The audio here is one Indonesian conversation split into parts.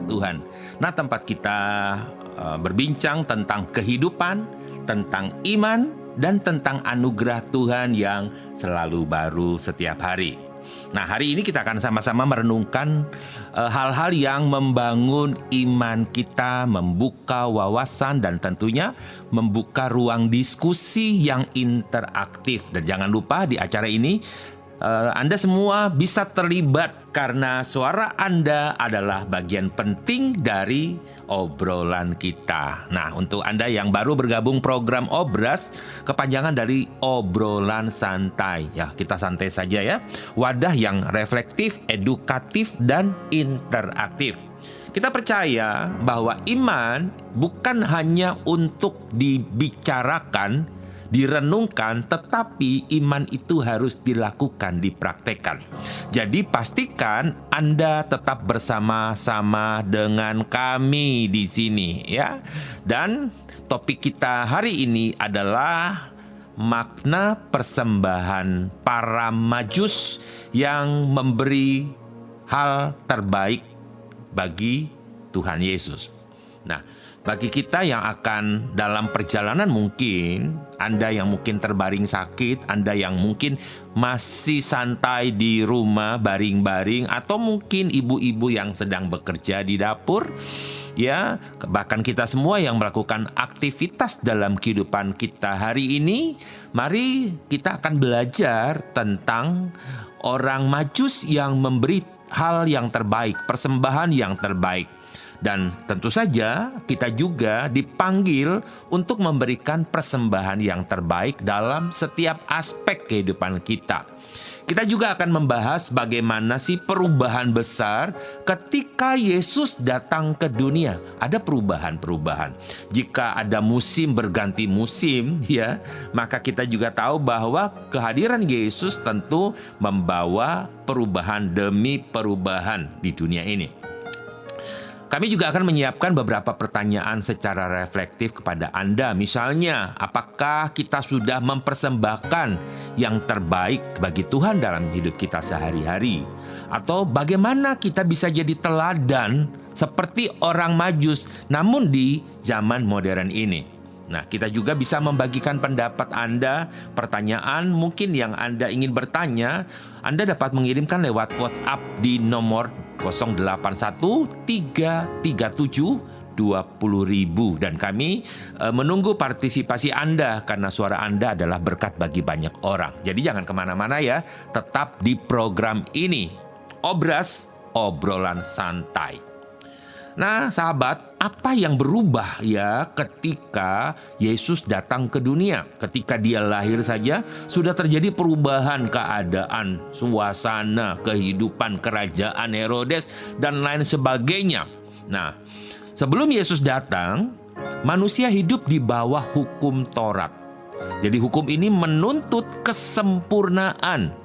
Tuhan. Nah, tempat kita berbincang tentang kehidupan, tentang iman, dan tentang anugerah Tuhan yang selalu baru setiap hari. Nah, hari ini kita akan sama-sama merenungkan hal-hal yang membangun iman kita, membuka wawasan, dan tentunya membuka ruang diskusi yang interaktif. Dan jangan lupa di acara ini Anda semua bisa terlibat karena suara Anda adalah bagian penting dari obrolan kita. Nah, untuk Anda yang baru bergabung program Obras, kepanjangan dari obrolan santai. Ya, kita santai saja ya. Wadah yang reflektif, edukatif, dan interaktif. Kita percaya bahwa iman bukan hanya untuk dibicarakan, direnungkan, tetapi iman itu harus dilakukan, dipraktekkan. Jadi pastikan Anda tetap bersama-sama dengan kami di sini ya. Dan topik kita hari ini adalah makna persembahan para Majus yang memberi hal terbaik bagi Tuhan Yesus. Nah, bagi kita yang akan dalam perjalanan, mungkin Anda yang mungkin terbaring sakit, Anda yang mungkin masih santai di rumah baring-baring, atau mungkin ibu-ibu yang sedang bekerja di dapur, ya, bahkan kita semua yang melakukan aktivitas dalam kehidupan kita hari ini, mari kita akan belajar tentang orang Majus yang memberi hal yang terbaik, persembahan yang terbaik. Dan tentu saja kita juga dipanggil untuk memberikan persembahan yang terbaik dalam setiap aspek kehidupan kita. Kita juga akan membahas bagaimana sih perubahan besar ketika Yesus datang ke dunia. Ada perubahan-perubahan. Jika ada musim berganti musim, ya, maka kita juga tahu bahwa kehadiran Yesus tentu membawa perubahan demi perubahan di dunia ini. Kami juga akan menyiapkan beberapa pertanyaan secara reflektif kepada Anda. Misalnya, apakah kita sudah mempersembahkan yang terbaik bagi Tuhan dalam hidup kita sehari-hari? Atau bagaimana kita bisa jadi teladan seperti orang Majus, namun di zaman modern ini? Nah, kita juga bisa membagikan pendapat Anda, pertanyaan mungkin yang Anda ingin bertanya. Anda dapat mengirimkan lewat WhatsApp di nomor 081-337-20.000. Dan kami menunggu partisipasi Anda karena suara Anda adalah berkat bagi banyak orang. Jadi jangan kemana-mana ya, tetap di program ini. Obras, obrolan santai. Nah, sahabat, apa yang berubah ya ketika Yesus datang ke dunia? Ketika dia lahir saja, sudah terjadi perubahan keadaan, suasana, kehidupan kerajaan Herodes, dan lain sebagainya. Nah, sebelum Yesus datang, manusia hidup di bawah hukum Taurat. Jadi hukum ini menuntut kesempurnaan.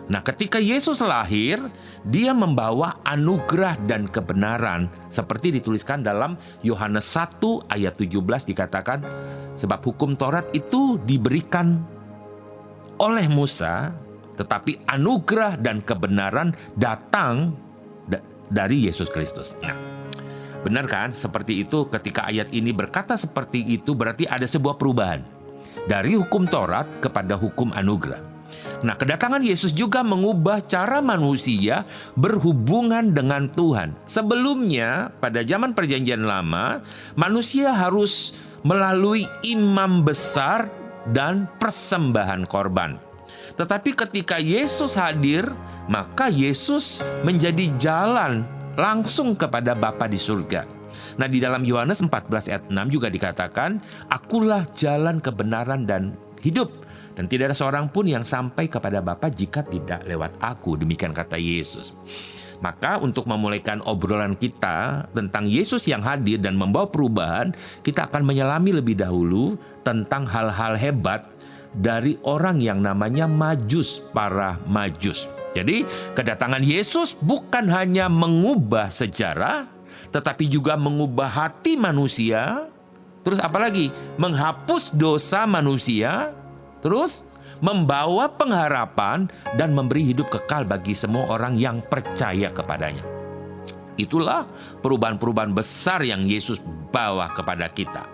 Nah, ketika Yesus lahir, dia membawa anugerah dan kebenaran. Seperti dituliskan dalam Yohanes 1 ayat 17 dikatakan, sebab hukum Taurat itu diberikan oleh Musa, tetapi anugerah dan kebenaran datang dari Yesus Kristus. Nah, benar kan? Seperti itu, ketika ayat ini berkata seperti itu, berarti ada sebuah perubahan. Dari hukum Taurat kepada hukum anugerah. Nah, kedatangan Yesus juga mengubah cara manusia berhubungan dengan Tuhan. Sebelumnya, pada zaman Perjanjian Lama, manusia harus melalui imam besar dan persembahan korban. Tetapi ketika Yesus hadir, maka Yesus menjadi jalan langsung kepada Bapa di surga. Nah, di dalam Yohanes 14 ayat 6 juga dikatakan, akulah jalan kebenaran dan hidup. Dan tidak ada seorang pun yang sampai kepada Bapa jika tidak lewat aku. Demikian kata Yesus. Maka untuk memulaikan obrolan kita tentang Yesus yang hadir dan membawa perubahan, kita akan menyelami lebih dahulu tentang hal-hal hebat dari orang yang namanya Majus, para Majus. Jadi kedatangan Yesus bukan hanya mengubah sejarah, tetapi juga mengubah hati manusia. Terus apalagi? Menghapus dosa manusia. Terus membawa pengharapan dan memberi hidup kekal bagi semua orang yang percaya kepadanya. Itulah perubahan-perubahan besar yang Yesus bawa kepada kita.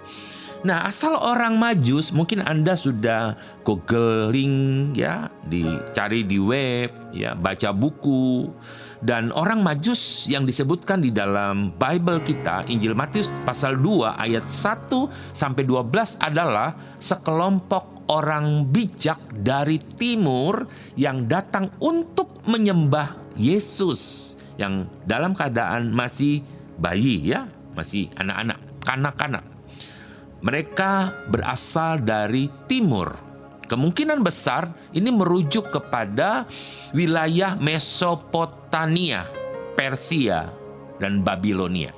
Nah, asal orang Majus, mungkin Anda sudah googling ya, dicari di web, ya, baca buku. Dan orang Majus yang disebutkan di dalam Bible kita, Injil Matius pasal 2 ayat 1 sampai 12 adalah sekelompok orang bijak dari timur yang datang untuk menyembah Yesus yang dalam keadaan masih bayi, ya, masih anak-anak, kanak-kanak. Mereka berasal dari timur. Kemungkinan besar ini merujuk kepada wilayah Mesopotamia, Persia, dan Babilonia.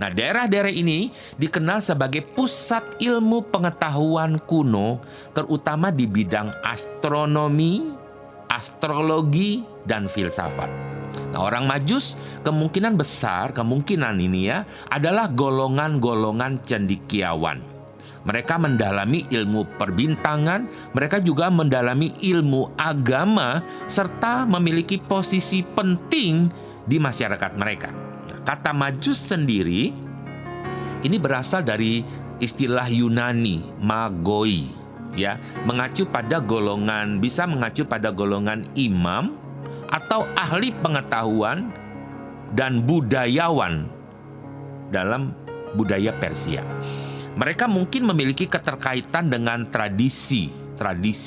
Nah, daerah-daerah ini dikenal sebagai pusat ilmu pengetahuan kuno, terutama di bidang astronomi, astrologi, dan filsafat. Nah, orang Majus kemungkinan besar, kemungkinan ini ya, adalah golongan-golongan cendekiawan. Mereka mendalami ilmu perbintangan, mereka juga mendalami ilmu agama, serta memiliki posisi penting di masyarakat mereka. Nah, kata Majus sendiri, ini berasal dari istilah Yunani, magoi, ya, bisa mengacu pada golongan imam atau ahli pengetahuan dan budayawan dalam budaya Persia. Mereka mungkin memiliki keterkaitan dengan tradisi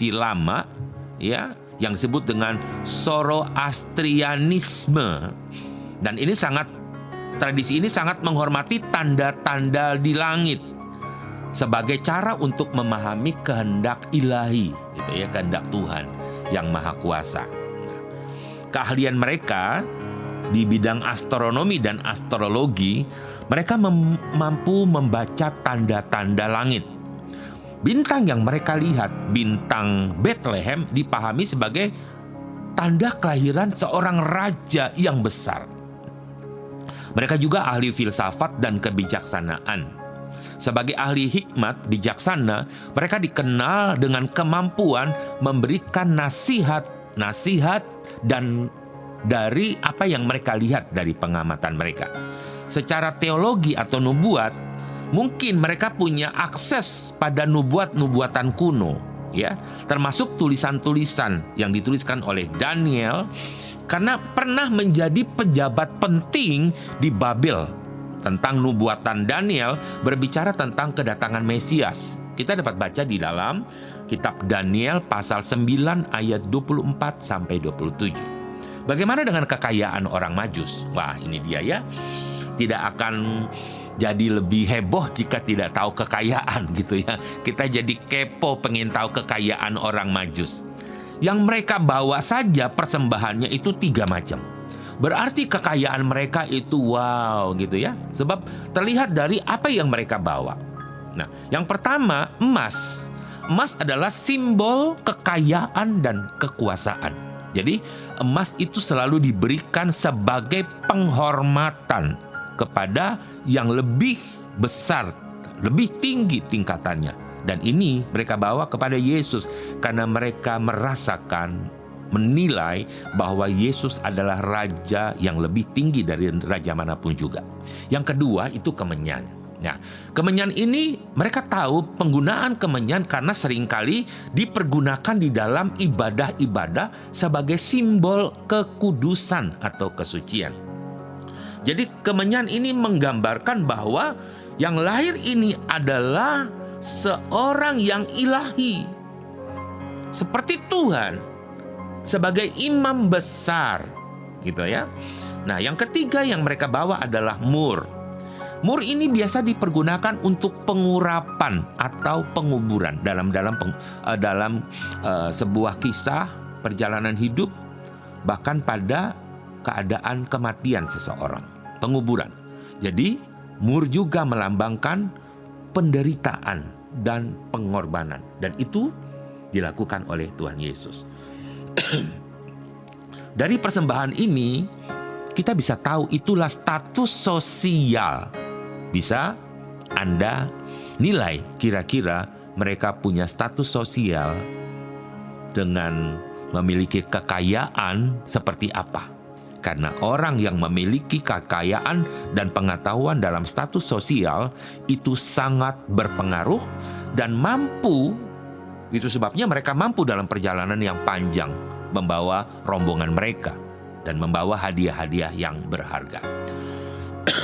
lama, ya, yang disebut dengan Zoroastrianisme. Dan tradisi ini sangat menghormati tanda-tanda di langit sebagai cara untuk memahami kehendak ilahi, gitu ya, kehendak Tuhan yang Maha Kuasa. Keahlian mereka di bidang astronomi dan astrologi, mereka mampu membaca tanda-tanda langit. Bintang yang mereka lihat, bintang Bethlehem, dipahami sebagai tanda kelahiran seorang raja yang besar. Mereka juga ahli filsafat dan kebijaksanaan. Sebagai ahli hikmat, bijaksana, mereka dikenal dengan kemampuan memberikan nasihat dan dari apa yang mereka lihat dari pengamatan mereka. Secara teologi atau nubuat, mungkin mereka punya akses pada nubuatan kuno, ya, termasuk tulisan-tulisan yang dituliskan oleh Daniel, karena pernah menjadi pejabat penting di Babel. Tentang nubuatan Daniel berbicara tentang kedatangan Mesias. Kita dapat baca di dalam kitab Daniel pasal 9 ayat 24 sampai 27. Bagaimana dengan kekayaan orang Majus? Wah, ini dia ya. Tidak akan jadi lebih heboh jika tidak tahu kekayaan, gitu ya. Kita jadi kepo pengen tahu kekayaan orang Majus. Yang mereka bawa saja persembahannya itu 3 macam. Berarti kekayaan mereka itu wow, gitu ya. Sebab terlihat dari apa yang mereka bawa. Nah, yang pertama, emas. Emas adalah simbol kekayaan dan kekuasaan. Jadi emas itu selalu diberikan sebagai penghormatan kepada yang lebih besar, lebih tinggi tingkatannya. Dan ini mereka bawa kepada Yesus karena mereka menilai bahwa Yesus adalah raja yang lebih tinggi dari raja manapun juga. Yang kedua itu kemenyan. Nah, kemenyan ini mereka tahu penggunaan kemenyan karena seringkali dipergunakan di dalam ibadah-ibadah sebagai simbol kekudusan atau kesucian. Jadi kemenyan ini menggambarkan bahwa yang lahir ini adalah seorang yang ilahi, seperti Tuhan, sebagai imam besar, gitu ya. Nah, yang ketiga yang mereka bawa adalah mur. Mur ini biasa dipergunakan untuk pengurapan atau penguburan dalam sebuah kisah perjalanan hidup, bahkan pada keadaan kematian seseorang, penguburan. Jadi mur juga melambangkan penderitaan dan pengorbanan, dan itu dilakukan oleh Tuhan Yesus. Dari persembahan ini kita bisa tahu itulah status sosial. Bisa Anda nilai kira-kira mereka punya status sosial dengan memiliki kekayaan seperti apa. Karena orang yang memiliki kekayaan dan pengetahuan dalam status sosial itu sangat berpengaruh dan mampu. Itu sebabnya mereka mampu dalam perjalanan yang panjang membawa rombongan mereka dan membawa hadiah-hadiah yang berharga.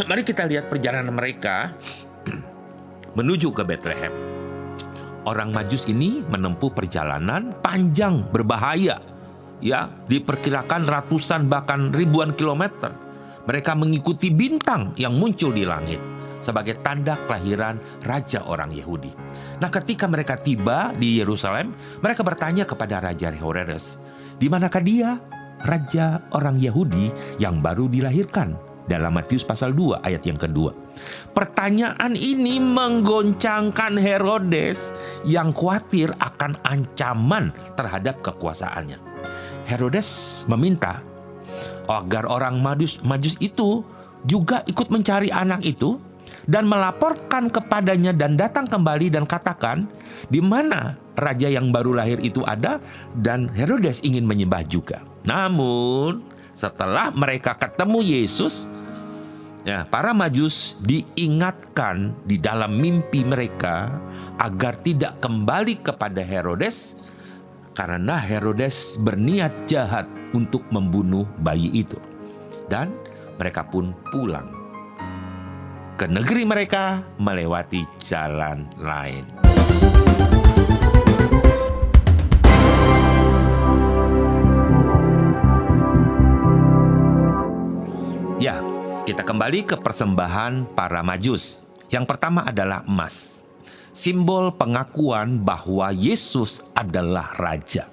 Mari kita lihat perjalanan mereka menuju ke Bethlehem. Orang Majus ini menempuh perjalanan panjang berbahaya. Ya, diperkirakan ratusan bahkan ribuan kilometer. Mereka mengikuti bintang yang muncul di langit sebagai tanda kelahiran Raja orang Yahudi. Nah, ketika mereka tiba di Yerusalem, mereka bertanya kepada Raja Herodes, "Di manakah dia, Raja orang Yahudi yang baru dilahirkan?" Dalam Matius pasal 2 ayat yang kedua. Pertanyaan ini menggoncangkan Herodes yang khawatir akan ancaman terhadap kekuasaannya. Herodes meminta agar orang Majus itu juga ikut mencari anak itu dan melaporkan kepadanya dan datang kembali dan katakan di mana raja yang baru lahir itu ada, dan Herodes ingin menyembah juga. Namun setelah mereka ketemu Yesus, ya, para Majus diingatkan di dalam mimpi mereka agar tidak kembali kepada Herodes, karena Herodes berniat jahat untuk membunuh bayi itu. Dan mereka pun pulang ke negeri mereka melewati jalan lain. Ya, kita kembali ke persembahan para Majus. Yang pertama adalah emas. Simbol pengakuan bahwa Yesus adalah Raja.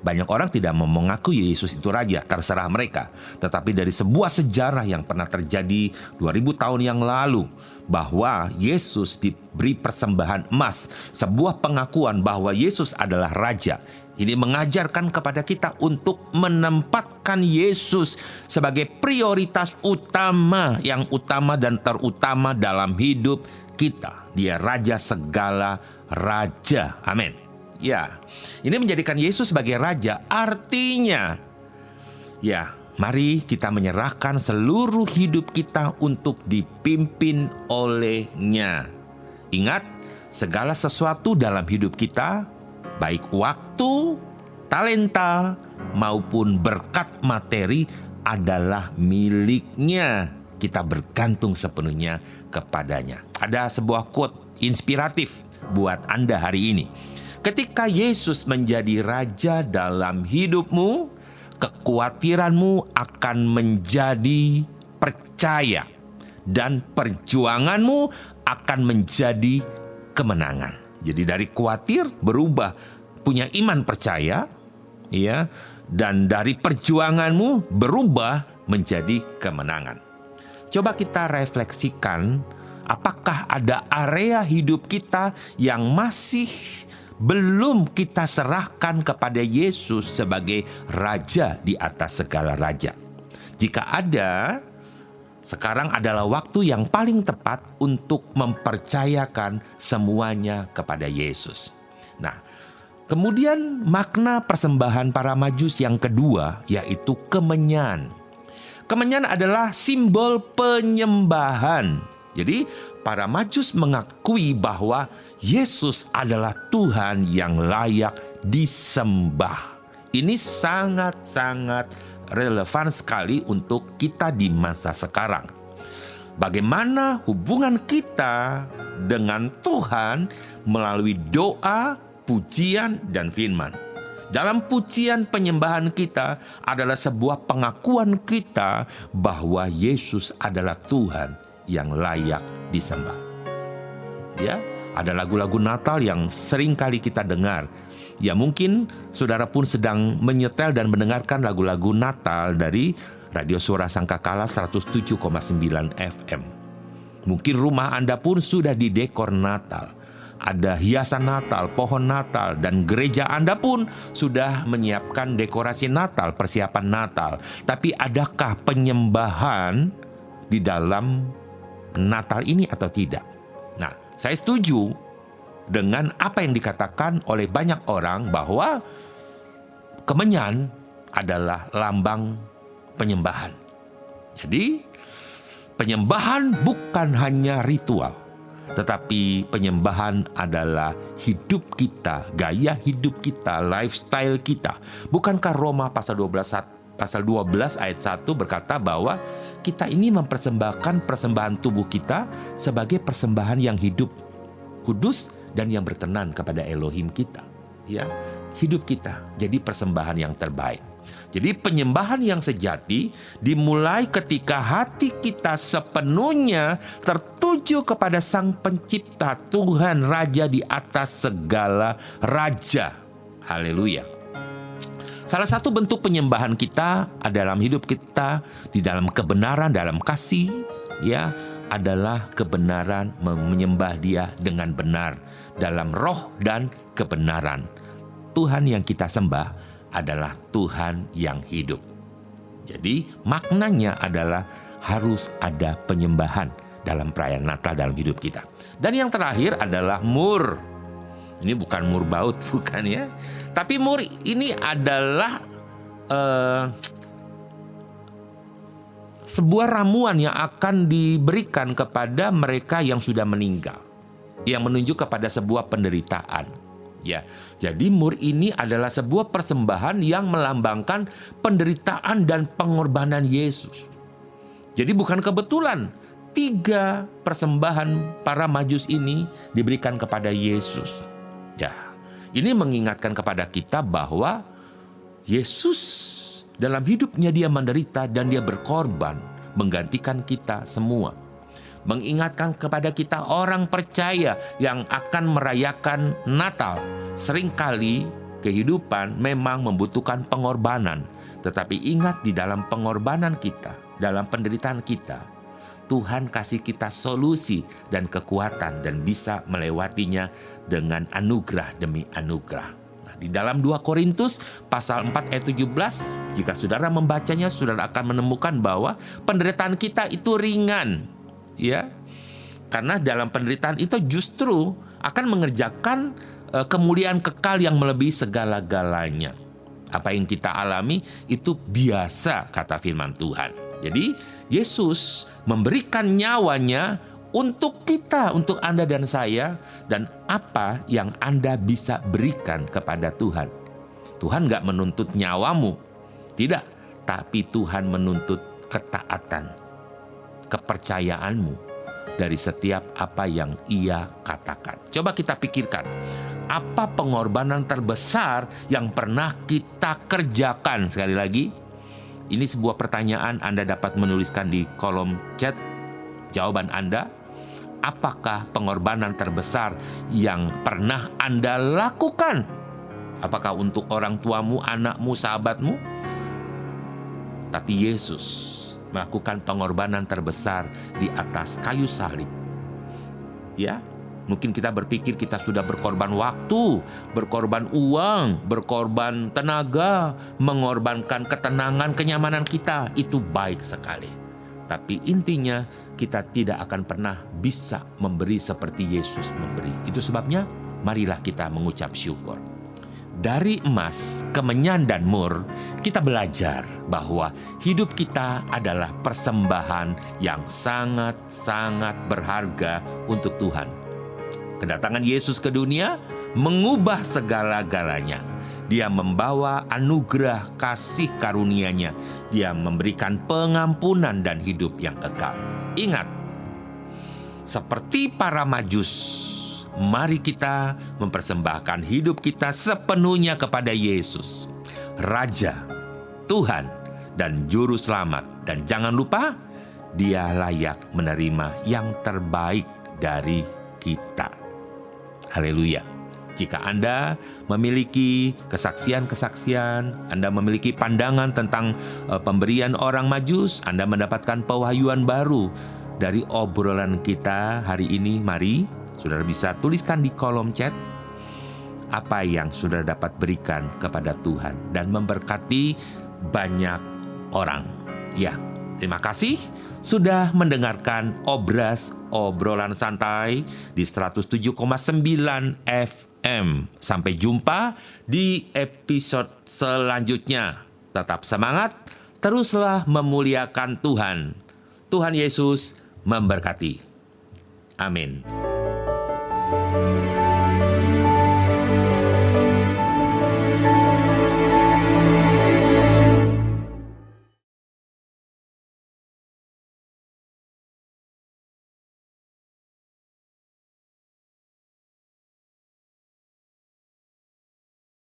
Banyak orang tidak mau mengakui Yesus itu Raja, terserah mereka. Tetapi dari sebuah sejarah yang pernah terjadi 2000 tahun yang lalu, bahwa Yesus diberi persembahan emas, sebuah pengakuan bahwa Yesus adalah Raja. Ini mengajarkan kepada kita untuk menempatkan Yesus sebagai prioritas utama, yang utama dan terutama dalam hidup kita. Dia Raja segala raja. Amin. Ya, ini menjadikan Yesus sebagai Raja. Artinya, ya, mari kita menyerahkan seluruh hidup kita untuk dipimpin oleh-Nya. Ingat, segala sesuatu dalam hidup kita, baik waktu, talenta, maupun berkat materi adalah milik-Nya. Kita bergantung sepenuhnya kepadanya. Ada sebuah quote inspiratif buat Anda hari ini. Ketika Yesus menjadi Raja dalam hidupmu, kekhawatiranmu akan menjadi percaya, dan perjuanganmu akan menjadi kemenangan. Jadi dari khawatir berubah punya iman percaya, ya, dan dari perjuanganmu berubah menjadi kemenangan. Coba kita refleksikan, apakah ada area hidup kita yang masih belum kita serahkan kepada Yesus sebagai Raja di atas segala raja? Jika ada, sekarang adalah waktu yang paling tepat untuk mempercayakan semuanya kepada Yesus. Nah, kemudian makna persembahan para Majus yang kedua, yaitu kemenyan. Kemenyan adalah simbol penyembahan. Jadi, para Majus mengakui bahwa Yesus adalah Tuhan yang layak disembah. Ini sangat-sangat relevan sekali untuk kita di masa sekarang. Bagaimana hubungan kita dengan Tuhan melalui doa, pujian, dan firman. Dalam pujian penyembahan kita adalah sebuah pengakuan kita bahwa Yesus adalah Tuhan yang layak disembah. Ya, ada lagu-lagu Natal yang sering kali kita dengar. Ya, mungkin saudara pun sedang menyetel dan mendengarkan lagu-lagu Natal dari Radio Suara Sangkakala 107,9 FM. Mungkin rumah Anda pun sudah didekor Natal. Ada hiasan Natal, pohon Natal, dan gereja Anda pun sudah menyiapkan dekorasi Natal, persiapan Natal. Tapi adakah penyembahan di dalam Natal ini atau tidak? Nah, saya setuju dengan apa yang dikatakan oleh banyak orang bahwa kemenyan adalah lambang penyembahan. Jadi, penyembahan bukan hanya ritual, tetapi penyembahan adalah hidup kita, gaya hidup kita, lifestyle kita. Bukankah Roma pasal 12 ayat 1 berkata bahwa kita ini mempersembahkan persembahan tubuh kita sebagai persembahan yang hidup, kudus, dan yang berkenan kepada Elohim kita. Ya, hidup kita jadi persembahan yang terbaik. Jadi penyembahan yang sejati dimulai ketika hati kita sepenuhnya tertuju kepada Sang Pencipta, Tuhan Raja di atas segala raja. Haleluya. Salah satu bentuk penyembahan kita dalam hidup kita di dalam kebenaran, dalam kasih, ya, adalah kebenaran, menyembah Dia dengan benar dalam roh dan kebenaran. Tuhan yang kita sembah adalah Tuhan yang hidup. Jadi maknanya adalah harus ada penyembahan dalam perayaan Natal dalam hidup kita. Dan yang terakhir adalah mur. Ini bukan mur baut, bukan ya. Tapi mur ini adalah sebuah ramuan yang akan diberikan kepada mereka yang sudah meninggal, yang menunjuk kepada sebuah penderitaan. Ya, jadi mur ini adalah sebuah persembahan yang melambangkan penderitaan dan pengorbanan Yesus. Jadi bukan kebetulan 3 persembahan para Majus ini diberikan kepada Yesus. Ya, ini mengingatkan kepada kita bahwa Yesus dalam hidupnya Dia menderita dan Dia berkorban menggantikan kita semua. Mengingatkan kepada kita orang percaya yang akan merayakan Natal. Seringkali kehidupan memang membutuhkan pengorbanan. Tetapi ingat, di dalam pengorbanan kita, dalam penderitaan kita, Tuhan kasih kita solusi dan kekuatan dan bisa melewatinya dengan anugerah demi anugerah. Nah, di dalam 2 Korintus pasal 4 ayat 17, jika saudara membacanya, saudara akan menemukan bahwa penderitaan kita itu ringan. Ya, karena dalam penderitaan itu justru akan mengerjakan kemuliaan kekal yang melebihi segala-galanya. Apa yang kita alami itu biasa, kata firman Tuhan. Jadi Yesus memberikan nyawanya untuk kita, untuk Anda dan saya, dan apa yang Anda bisa berikan kepada Tuhan. Tuhan gak menuntut nyawamu, tidak, tapi Tuhan menuntut ketaatan, kepercayaanmu dari setiap apa yang Ia katakan. Coba kita pikirkan, apa pengorbanan terbesar yang pernah kita kerjakan? Sekali lagi, ini sebuah pertanyaan, Anda dapat menuliskan di kolom chat jawaban Anda. Apakah pengorbanan terbesar yang pernah Anda lakukan? Apakah untuk orang tuamu, anakmu, sahabatmu? Tapi Yesus melakukan pengorbanan terbesar di atas kayu salib. Ya, mungkin kita berpikir kita sudah berkorban waktu, berkorban uang, berkorban tenaga, mengorbankan ketenangan, kenyamanan kita. Itu baik sekali. Tapi intinya kita tidak akan pernah bisa memberi seperti Yesus memberi. Itu sebabnya marilah kita mengucap syukur. Dari emas, kemenyan, dan mur, kita belajar bahwa hidup kita adalah persembahan yang sangat-sangat berharga untuk Tuhan. Kedatangan Yesus ke dunia mengubah segala-galanya. Dia membawa anugerah kasih karunia-Nya. Dia memberikan pengampunan dan hidup yang kekal. Ingat, seperti para Majus, mari kita mempersembahkan hidup kita sepenuhnya kepada Yesus, Raja, Tuhan, dan Juru Selamat. Dan jangan lupa, Dia layak menerima yang terbaik dari kita. Haleluya. Jika Anda memiliki kesaksian-kesaksian, Anda memiliki pandangan tentang pemberian orang Majus, Anda mendapatkan pewahyuan baru dari obrolan kita hari ini, mari saudara bisa tuliskan di kolom chat apa yang saudara dapat berikan kepada Tuhan dan memberkati banyak orang. Ya, terima kasih sudah mendengarkan obrolan santai di 107,9 FM. Sampai jumpa di episode selanjutnya. Tetap semangat, teruslah memuliakan Tuhan. Tuhan Yesus memberkati. Amin.